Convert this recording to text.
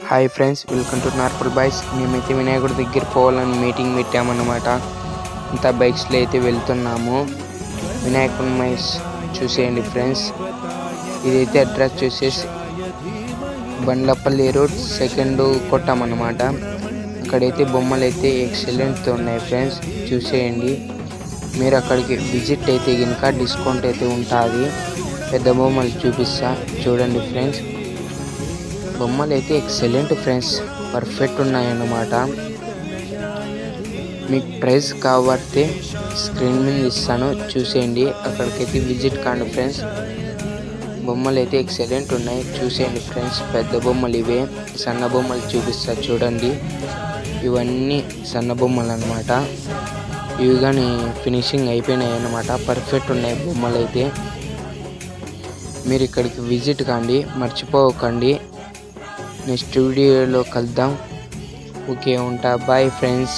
Hi friends, welcome to Narpala boys. మేమైతే వినాయకుడి దగ్గర పోవాలని మీటింగ్ పెట్టామన్నమాట. అంతా బైక్స్లో అయితే వెళ్తున్నాము. వినాయకుడి మైస్ చూసేయండి ఫ్రెండ్స్. ఇదైతే అడ్రస్ చూసేసి బండ్లపల్లి రోడ్ సెకండ్ కొట్టామన్నమాట. అక్కడైతే బొమ్మలు అయితే ఎక్సలెంట్ ఉన్నాయి ఫ్రెండ్స్, చూసేయండి. మీరు అక్కడికి విజిట్ అయితే కనుక డిస్కౌంట్ అయితే ఉంటుంది. పెద్ద బొమ్మలు చూపిస్తా చూడండి ఫ్రెండ్స్. బొమ్మలు అయితే ఎక్సలెంట్ ఫ్రెండ్స్, పర్ఫెక్ట్ ఉన్నాయన్నమాట. మీకు ప్రైస్ కాబట్టి స్క్రీన్ మీద ఇస్తాను, చూసేయండి. అక్కడికైతే విజిట్ కాండి ఫ్రెండ్స్. బొమ్మలు అయితే ఎక్సలెంట్ ఉన్నాయి, చూసేయండి ఫ్రెండ్స్. పెద్ద బొమ్మలు ఇవే, సన్న బొమ్మలు చూపిస్తా చూడండి. ఇవన్నీ సన్న బొమ్మలు అన్నమాట. ఇవి కానీ ఫినిషింగ్ అయిపోయినాయి అన్నమాట, పర్ఫెక్ట్ ఉన్నాయి బొమ్మలు అయితే. మీరు ఇక్కడికి విజిట్ కాండి, మర్చిపోకండి. నెక్స్ట్ వీడియోలో కలుద్దాం. ఓకే, ఉంటా. Bye friends.